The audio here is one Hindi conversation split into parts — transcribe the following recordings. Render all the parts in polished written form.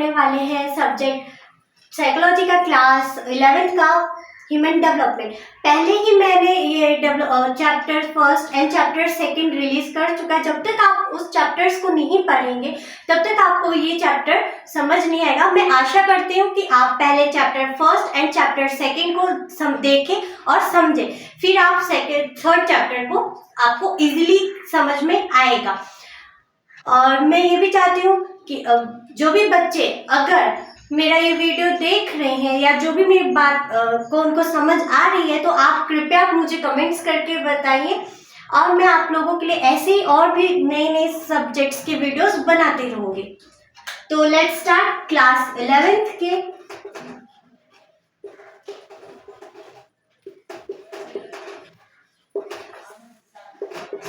होने वाले हैं सब्जेक्ट साइकोलॉजी का क्लास 11th का ह्यूमन डेवलपमेंट। पहले ही मैंने ये chapter first and chapter second release कर चुका है। जब तक आप उस चैप्टर्स को नहीं पढ़ेंगे तब तक आपको ये चैप्टर समझ नहीं आएगा। मैं आशा करती हूँ कि आप पहले chapter first and chapter second को देखें और समझें, फिर आप थर्ड चैप्टर को आपको इजीली समझ में आएगा। और मैं ये भी चाहती हूँ कि जो भी बच्चे अगर मेरा ये वीडियो देख रहे हैं या जो भी मेरी बात को उनको समझ आ रही है, तो आप कृपया मुझे कमेंट्स करके बताइए और मैं आप लोगों के लिए ऐसे ही और भी नए नए सब्जेक्ट्स के वीडियोस बनाती रहूँगी। तो लेट्स स्टार्ट क्लास 11th के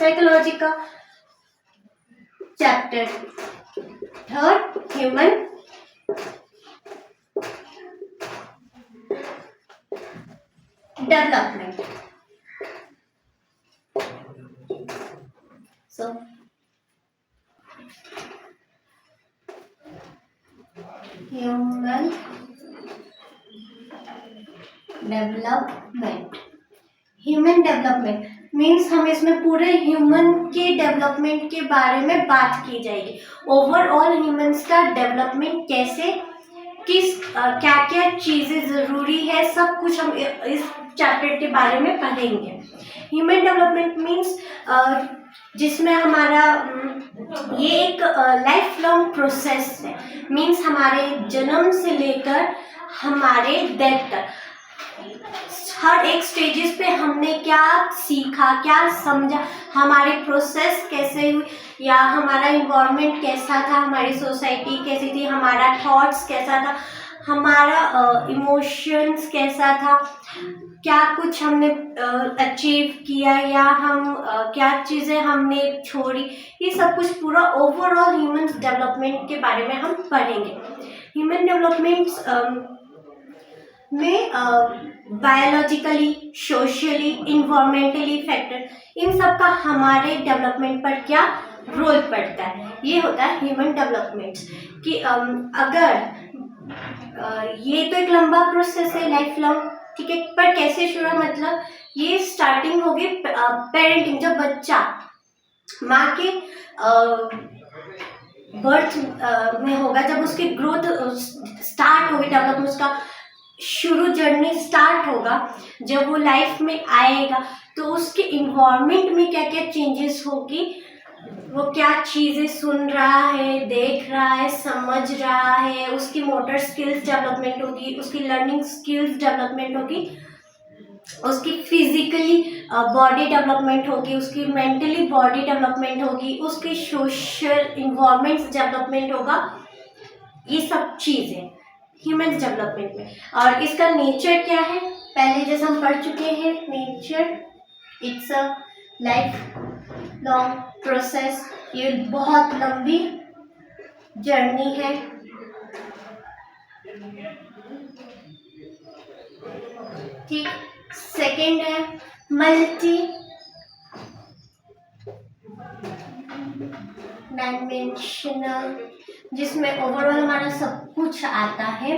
साइकोलॉजी का chapter third human development. So human development means हम इसमें पूरे ह्यूमन के डेवलपमेंट के बारे में बात की जाएगी। ओवरऑल ह्यूमंस का डेवलपमेंट कैसे क्या क्या चीज़ें ज़रूरी है, सब कुछ हम इस चैप्टर के बारे में पढ़ेंगे। ह्यूमन डेवलपमेंट मीन्स जिसमें हमारा ये एक लाइफ लॉन्ग प्रोसेस है। मीन्स हमारे जन्म से लेकर हमारे डेथ तक हर एक स्टेजेस पे हमने क्या सीखा, क्या समझा, हमारी प्रोसेस कैसे हुई, या हमारा इन्वायरमेंट कैसा था, हमारी सोसाइटी कैसी थी, हमारा थॉट्स कैसा था, हमारा इमोशंस कैसा था, क्या कुछ हमने अचीव किया या हम क्या चीज़ें हमने छोड़ी, ये सब कुछ पूरा ओवरऑल ह्यूमन डेवलपमेंट के बारे में हम पढ़ेंगे। ह्यूमन डेवलपमेंट में बायोलॉजिकली, सोशली, इन्वायरमेंटली फैक्टर, इन सब का हमारे डेवलपमेंट पर क्या रोल पड़ता है, ये होता है ह्यूमन डेवलपमेंट। कि अगर ये तो एक लंबा प्रोसेस है, लाइफ लॉन्ग, ठीक है, पर कैसे शुरू, मतलब ये स्टार्टिंग होगी पेरेंटिंग, जब बच्चा माँ के बर्थ में होगा, जब उसकी ग्रोथ स्टार्ट होगी, डेवलपमेंट उसका शुरू जर्नी स्टार्ट होगा, जब वो लाइफ में आएगा तो उसके इन्वायरमेंट में क्या क्या चेंजेस होगी, वो क्या चीज़ें सुन रहा है, देख रहा है, समझ रहा है, उसकी मोटर स्किल्स डेवलपमेंट होगी, उसकी लर्निंग स्किल्स डेवलपमेंट होगी, उसकी फिजिकली बॉडी डेवलपमेंट होगी, उसकी मेंटली बॉडी डेवलपमेंट होगी, उसकी सोशल इन्वायरमेंट डेवलपमेंट होगा। ये सब चीज़ें ह्यूमन डेवलपमेंट में। और इसका नेचर क्या है, पहले जैसे हम पढ़ चुके हैं, nature it's a life long process, ये बहुत लंबी जर्नी है। ठीक, सेकेंड है मल्टी डायमेंशनल, जिसमें ओवरऑल हमारा सब कुछ आता है।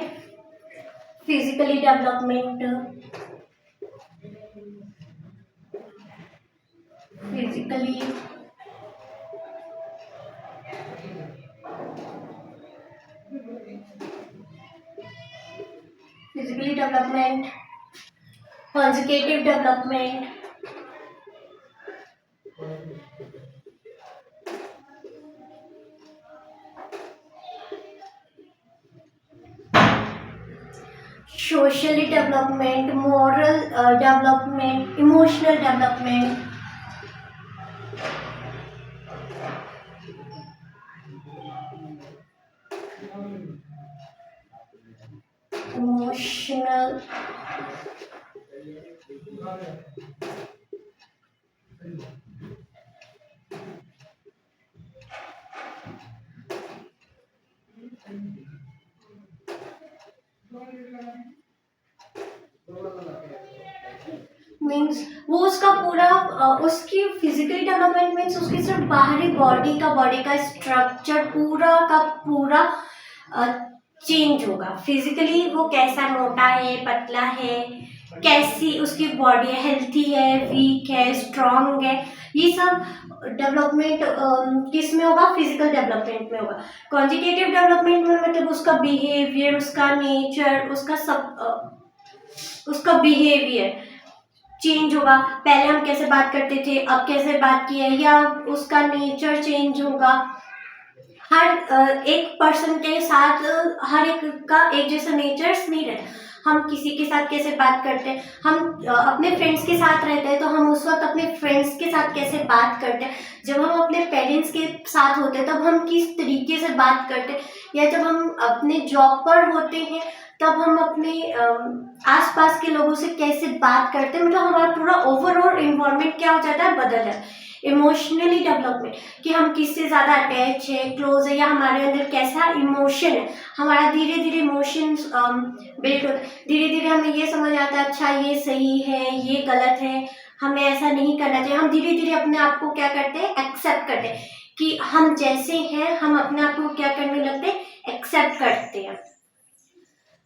Physically development, physically development, कॉन्जिगेटिव development, socially development, moral development, emotional development, emotional means वो उसका पूरा उसकी फिजिकली डेवलपमेंट मीन्स उसकी सिर्फ बाहरी बॉडी का स्ट्रक्चर पूरा का पूरा चेंज होगा। फिजिकली वो कैसा, मोटा है, पतला है, कैसी उसकी बॉडी है, हेल्थी है, वीक है, स्ट्रांग है, ये सब डेवलपमेंट किस में होगा, फिजिकल डेवलपमेंट में होगा। कॉन्जिगेटिव डेवलपमेंट में मतलब उसका बिहेवियर, उसका नेचर, उसका सब उसका बिहेवियर चेंज होगा। पहले हम कैसे बात करते थे, अब कैसे बात किए, या उसका नेचर चेंज होगा। हर एक पर्सन के साथ हर एक का एक जैसा नेचर्स नहीं रहता। हम किसी के साथ कैसे बात करते हैं, हम अपने फ्रेंड्स के साथ रहते हैं तो हम उस वक्त अपने फ्रेंड्स के साथ कैसे बात करते हैं, जब हम अपने पेरेंट्स के साथ होते हैं तब हम किस तरीके से बात करते हैं, या जब हम अपने जॉब पर होते हैं तब हम अपने आसपास के लोगों से कैसे बात करते हैं। मतलब हमारा पूरा ओवरऑल इन्वायरमेंट क्या हो जाता है, बदल जाता है। इमोशनली डेवलपमेंट, कि हम किससे ज़्यादा अटैच है, क्लोज है, या हमारे अंदर कैसा इमोशन है, हमारा धीरे धीरे इमोशंस बिल्ड होता है। धीरे धीरे हमें ये समझ आता है, अच्छा ये सही है, ये गलत है, हमें ऐसा नहीं करना चाहिए। हम धीरे धीरे अपने आप को क्या करते हैं, एक्सेप्ट करते हैं कि हम जैसे हैं, हम अपने आप को क्या करने लगते हैं, एक्सेप्ट करते हैं।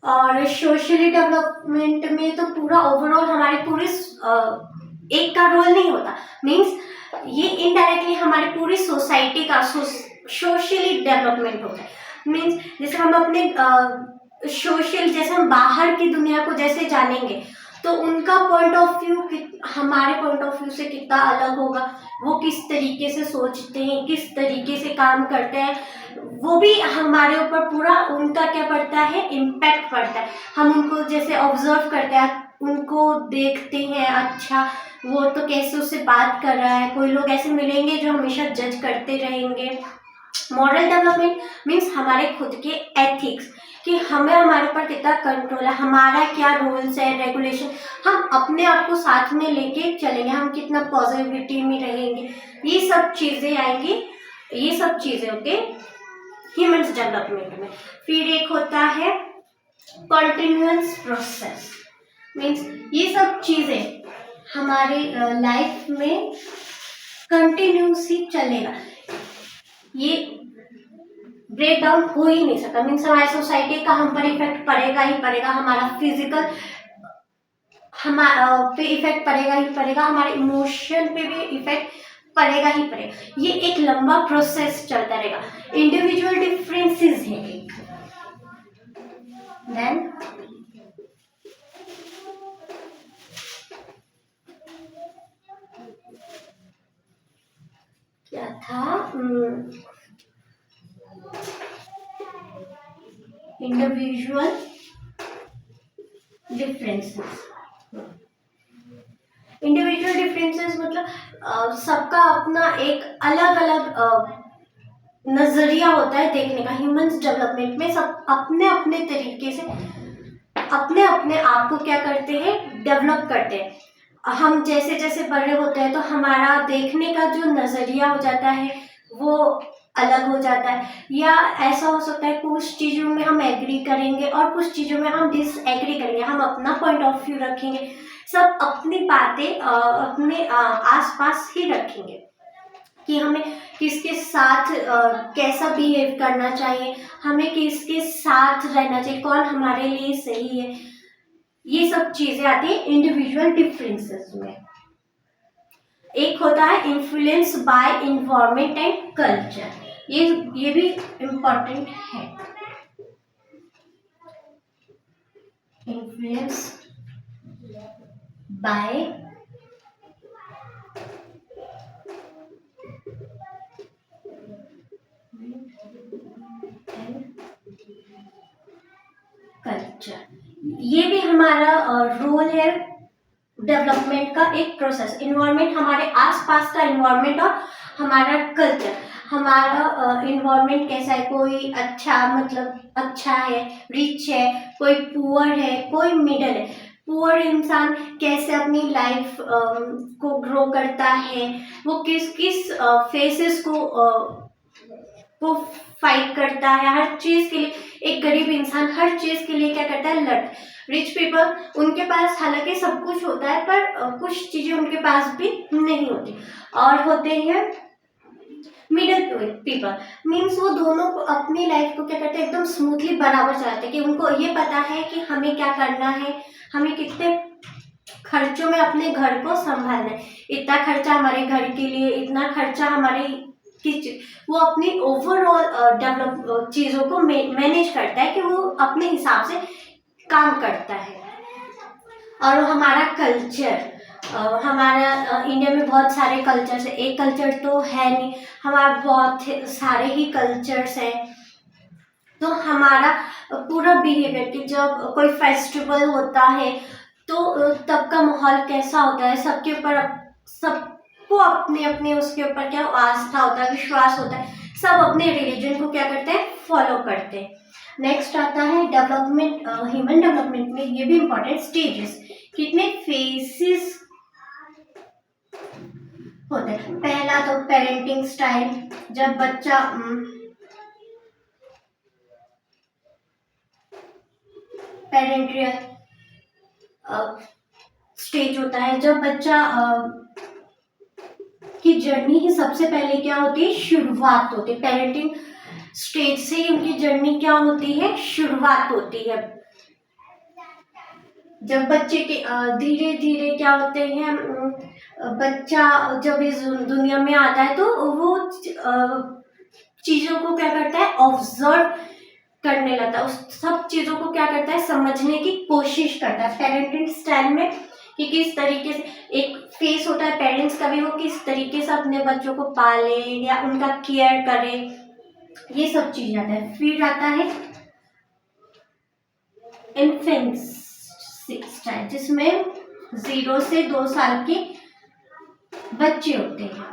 और सोशली डेवलपमेंट में तो पूरा ओवरऑल हमारे पूरे एक का रोल नहीं होता, मीन्स ये इनडायरेक्टली हमारी पूरी सोसाइटी का सोशली डेवलपमेंट होता है। मीन्स जैसे हम अपने सोशल, जैसे हम बाहर की दुनिया को जैसे जानेंगे तो उनका पॉइंट ऑफ व्यू हमारे पॉइंट ऑफ व्यू से कितना अलग होगा, वो किस तरीके से सोचते हैं, किस तरीके से काम करते हैं, वो भी हमारे ऊपर पूरा उनका क्या पड़ता है, इम्पैक्ट पड़ता है। हम उनको जैसे ऑब्जर्व करते हैं, उनको देखते हैं, अच्छा वो तो कैसे उससे बात कर रहा है। कोई लोग ऐसे मिलेंगे जो हमेशा जज करते रहेंगे। मॉरल डेवलपमेंट मीन्स हमारे खुद के एथिक्स, कि हमें हमारे ऊपर कितना कंट्रोल है, हमारा क्या रूल्स है, रेगुलेशन, हम अपने आप को साथ में लेके चलेंगे, हम कितना पॉजिटिविटी में रहेंगे, ये सब चीज़ें आएंगी, ये सब चीज़ें ओके ह्यूमन्स डेवलपमेंट में। फिर एक होता है कॉन्टिन्यूअस प्रोसेस, मीन्स ये सब चीज़ें हमारे लाइफ में कंटिन्यूस ही चलेगा, ये ब्रेक डाउन हो ही नहीं सकता। मीन्स हमारी सोसाइटी का हम पर इफेक्ट पड़ेगा ही पड़ेगा, हमारा फिजिकल पे इफेक्ट पड़ेगा ही पड़ेगा, हमारे इमोशन पे भी इफेक्ट पड़ेगा ही पड़ेगा। ये एक लंबा प्रोसेस चलता रहेगा। इंडिविजुअल डिफरेंसेस है एक, देन क्या था, इंडिविजुअल डिफरेंसेस। इंडिविजुअल डिफरेंसेस मतलब सबका अपना एक अलग अलग नजरिया होता है देखने का। ह्यूमंस डेवलपमेंट में सब अपने अपने तरीके से अपने अपने आप को क्या करते हैं, डेवलप करते हैं। हम जैसे जैसे बड़े होते हैं तो हमारा देखने का जो नजरिया हो जाता है वो अलग हो जाता है, या ऐसा हो सकता है कुछ चीज़ों में हम एग्री करेंगे और कुछ चीज़ों में हम डिसएग्री करेंगे, हम अपना पॉइंट ऑफ व्यू रखेंगे, सब अपनी बातें अपने आसपास ही रखेंगे कि हमें किसके साथ कैसा बिहेव करना चाहिए, हमें किसके साथ रहना चाहिए, कौन हमारे लिए सही है, ये सब चीज़ें आती है इंडिविजुअल डिफरेंसेस में। एक होता है influence by environment and culture, ये भी इम्पोर्टेंट है। इन्फ्लुएंस बाय कल्चर, ये भी हमारा रोल है डेवलपमेंट का एक प्रोसेस। इन्वायरमेंट हमारे आसपास का इन्वायरमेंट और हमारा कल्चर, हमारा इन्वायरमेंट कैसा है, कोई अच्छा मतलब अच्छा है, रिच है, कोई पुअर है, कोई मिडल है। पुअर इंसान कैसे अपनी लाइफ को ग्रो करता है, वो किस किस फेसेस को फाइट करता है हर चीज़ के लिए। एक गरीब इंसान हर चीज़ के लिए क्या करता है, लड़। रिच पीपल उनके पास हालांकि सब कुछ होता है पर कुछ चीज़ें उनके पास भी नहीं होती। और होते हैं मिडिल पीपल मीन्स वो दोनों को अपनी लाइफ को क्या करते हैं एकदम स्मूथली बराबर चलाते हैं कि उनको ये पता है कि हमें क्या करना है, हमें कितने खर्चों में अपने घर को संभालना है, इतना खर्चा हमारे घर के लिए, इतना खर्चा हमारे वो अपनी ओवरऑल डेवलप चीज़ों को मैनेज करता है कि वो अपने हिसाब से काम करता है। और हमारा कल्चर, हमारा इंडिया में बहुत सारे कल्चर्स है, एक कल्चर तो है नहीं, हमारे बहुत सारे ही कल्चर्स हैं। तो हमारा पूरा बिहेवियर कि जब कोई फेस्टिवल होता है तो तब का माहौल कैसा होता है, सबके ऊपर सबको अपने अपने उसके ऊपर क्या आस्था होता है, विश्वास होता है, सब अपने रिलीजन को क्या करते हैं, फॉलो करते हैं। नेक्स्ट आता है डेवलपमेंट, ह्यूमन डेवलपमेंट में ये भी इंपॉर्टेंट स्टेजेस, कितने फेसेस होते हैं। पहला तो पेरेंटिंग स्टाइल, जब बच्चा पेरेंट्रियल स्टेज होता है, जब बच्चा की जर्नी ही सबसे पहले क्या होती है, शुरुआत होती है। पेरेंटिंग स्टेज से ही उनकी जर्नी क्या होती है, शुरुआत होती है। जब बच्चे के धीरे धीरे क्या होते हैं, बच्चा जब इस दुनिया में आता है तो वो चीज़ों को क्या करता है, ऑब्जर्व करने लगता है, उस सब चीज़ों को क्या करता है, समझने की कोशिश करता है। पेरेंटिंग स्टाइल में कि किस तरीके से एक फेस होता है पेरेंट्स का भी, वो किस तरीके से अपने बच्चों को पाले या उनका केयर करे, ये सब चीज़ आता है। फिर आता है इन्फेंट्स स्टाइल, जिसमें 0 से 2 साल के बच्चे होते हैं,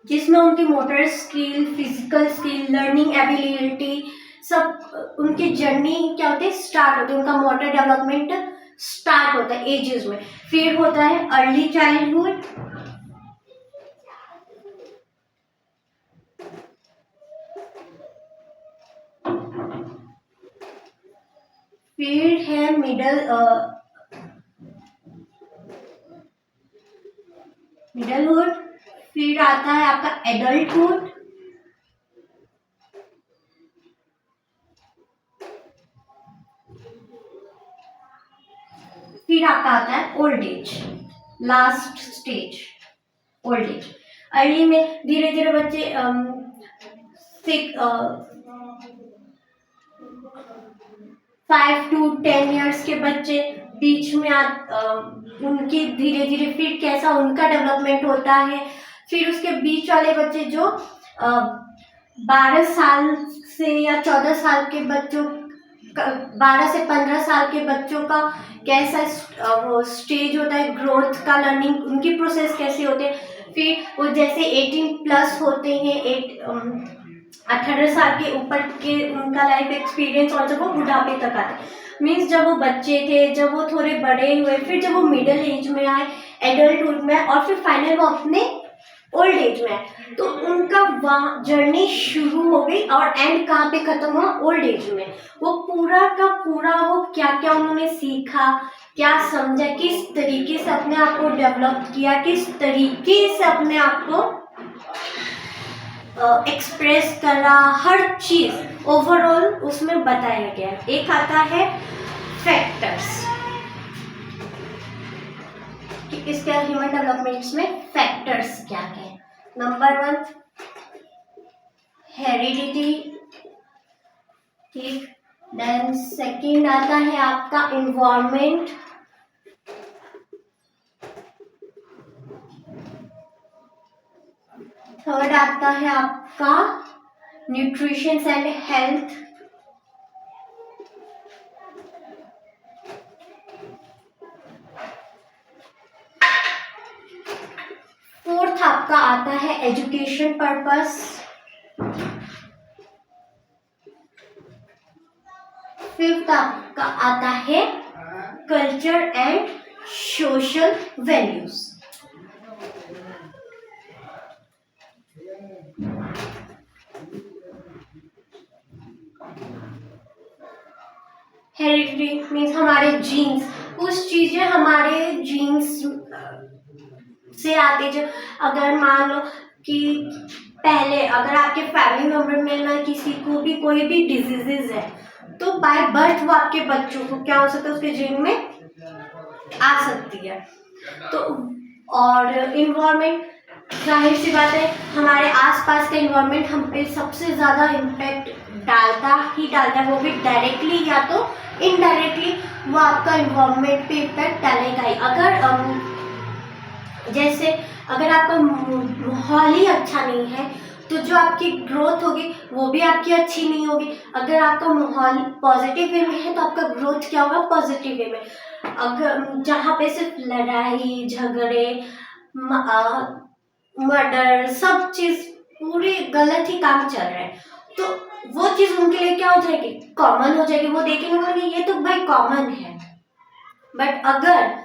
जिसमें उनकी motor skill, physical skill, learning ability सब उनकी जर्नी क्या होती है, स्टार्ट होती है, उनका मोटर डेवलपमेंट स्टार्ट होता है एजेस में। फिर होता है अर्ली चाइल्डहुड, फिर है मिडलहुड, फिर आता है आपका एडल्टहुड, फिर आपका आता है old age, last stage old age. Early में धीरे धीरे बच्चे 5 to 10 ईयर्स के बच्चे बीच में उनकी धीरे धीरे फिर कैसा उनका डेवलपमेंट होता है। फिर उसके बीच वाले बच्चे जो 12 साल से या 14 साल के बच्चों, 12 से 15 साल के बच्चों का कैसा वो स्टेज होता है ग्रोथ का, लर्निंग उनकी प्रोसेस कैसे होते हैं। फिर वो जैसे 18+ होते हैं, 18 साल के ऊपर के उनका लाइफ एक्सपीरियंस, और जब वो बुढ़ापे तक आते हैं, मीन्स जब वो बच्चे थे, जब वो थोड़े बड़े हुए, फिर जब वो मिडिल एज में आए, एडल्टहुड में, और फिर फाइनल वो अपने ओल्ड एज में आए, तो उनका वहाँ जर्नी शुरू हो गई और एंड कहाँ पे खत्म हुआ, ओल्ड एज में। वो पूरा का पूरा वो क्या क्या उन्होंने सीखा, क्या समझा, किस तरीके से अपने आप को डेवलप किया, किस तरीके से अपने आप को एक्सप्रेस करा, हर चीज ओवरऑल उसमें बताया गया। एक आता है फैक्टर्स कि इसके ह्यूमन डेवलपमेंट्स में फैक्टर्स क्या है। नंबर 1 हेरिडिटी, ठीक। देन सेकंड आता है आपका इन्वायरमेंट, थर्ड आता है आपका न्यूट्रिशन एंड हेल्थ, फोर्थ आपका आता है एजुकेशन पर्पस, फिफ्थ आपका आता है culture and social values. Heredity means हमारे जीन्स, कुछ चीजें हमारे जीन्स से आती, जो अगर मान लो कि पहले अगर आपके फैमिली मेम्बर में ना किसी को भी कोई भी डिजीजेज है तो बाय बर्थ वो आपके बच्चों को क्या हो सकता है, उसके जीन में आ सकती है। तो और इन्वायरमेंट, जाहिर सी बात है हमारे आसपास का इन्वायरमेंट हम पे सबसे ज़्यादा इम्पैक्ट डालता है, वो भी डायरेक्टली या तो इनडायरेक्टली वो आपका इन्वायरमेंट पे इम्पैक्ट डालेगा ही। जैसे अगर आपका माहौल ही अच्छा नहीं है तो जो आपकी ग्रोथ होगी वो भी आपकी अच्छी नहीं होगी। अगर आपका माहौल पॉजिटिव वे में है तो आपका ग्रोथ क्या होगा, पॉजिटिव वे में। अगर जहाँ पे सिर्फ लड़ाई झगड़े मर्डर सब चीज़ पूरी गलत ही काम चल रहा है तो वो चीज़ उनके लिए क्या हो जाएगी, कॉमन हो जाएगी। वो देखेंगे बोलेंगे ये तो भाई कॉमन है। बट अगर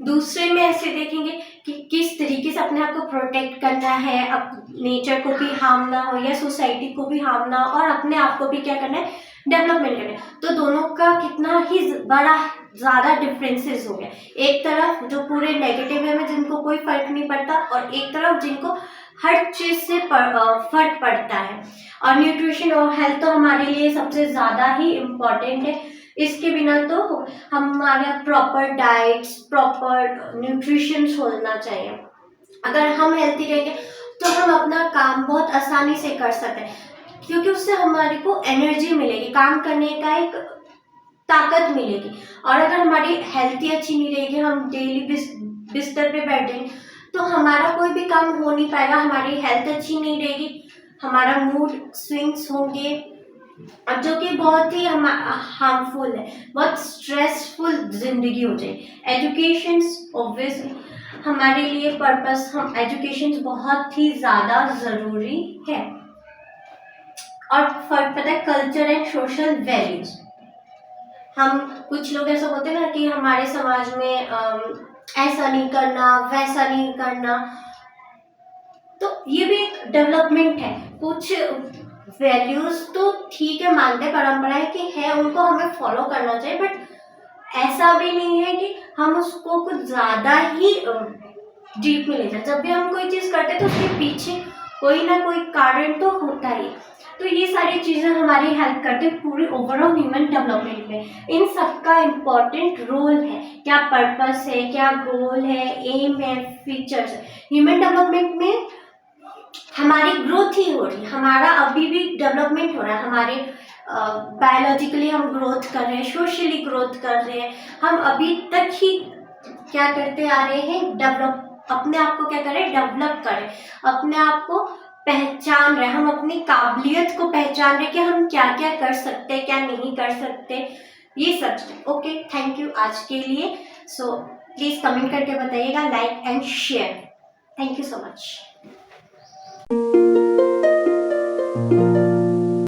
दूसरे में ऐसे देखेंगे कि किस तरीके से अपने आप को प्रोटेक्ट करना है, अब नेचर को भी हार्म ना हो या सोसाइटी को भी हार्म ना हो और अपने आप को भी क्या करना है, डेवलपमेंट करना है, तो दोनों का कितना ही बड़ा ज़्यादा डिफरेंसेस हो गया। एक तरफ जो पूरे नेगेटिव वे में जिनको कोई फर्क नहीं पड़ता और एक तरफ जिनको हर चीज़ से फर्क पड़ता है। और न्यूट्रिशन और हेल्थ तो हमारे लिए सबसे ज़्यादा ही इम्पॉर्टेंट है। इसके बिना तो हमारा प्रॉपर डाइट्स, प्रॉपर न्यूट्रिशन होना चाहिए। अगर हम हेल्थी रहेंगे तो हम अपना काम बहुत आसानी से कर सकते हैं क्योंकि उससे हमारे को एनर्जी मिलेगी, काम करने का एक ताकत मिलेगी। और अगर हमारी हेल्थ ही अच्छी नहीं रहेगी, हम डेली बिस्तर पे बैठेंगे तो हमारा कोई भी काम हो नहीं पाएगा। हमारी हेल्थ अच्छी नहीं रहेगी, हमारा मूड स्विंग्स होंगे अब जो कि बहुत ही हार्मफुल है, बहुत स्ट्रेसफुल जिंदगी हो जाए। एजुकेशन ऑब्वियसली हमारे लिए पर्पस, हम एजुकेशन बहुत ही ज़्यादा ज़रूरी है। और फर्क पता है, कल्चर एंड सोशल वैल्यूज। हम कुछ लोग ऐसा होते हैं ना कि हमारे समाज में ऐसा नहीं करना वैसा नहीं करना, तो ये भी एक डेवलपमेंट है। कुछ वैल्यूज तो ठीक है, मानते परंपराएं की है, उनको हमें फॉलो करना चाहिए, बट ऐसा भी नहीं है कि हम उसको कुछ ज़्यादा ही डीप में ले जाए। जब भी हम कोई चीज़ करते हैं तो उसके पीछे कोई ना कोई कारण तो होता ही। तो ये सारी चीज़ें हमारी हेल्प करती है पूरी ओवरऑल ह्यूमन डेवलपमेंट में। इन सबका इम्पॉर्टेंट रोल है, क्या पर्पस है, क्या गोल है, एम है, फीचर्स है। ह्यूमन डेवलपमेंट में हमारी ग्रोथ ही हो रही है, हमारा अभी भी डेवलपमेंट हो रहा है। हमारे बायोलॉजिकली हम ग्रोथ कर रहे हैं, सोशली ग्रोथ कर रहे हैं। हम अभी तक ही क्या करते आ रहे हैं, अपने आप को क्या कर रहे हैं, डेवलप कर रहे हैं, अपने आप को पहचान रहे हैं, हम अपनी काबिलियत को पहचान रहे हैं कि हम क्या क्या कर सकते हैं, क्या नहीं कर सकते, ये सब। ओके, थैंक यू आज के लिए। सो प्लीज़ कमेंट करके बताइएगा, like and share. Thank you so much.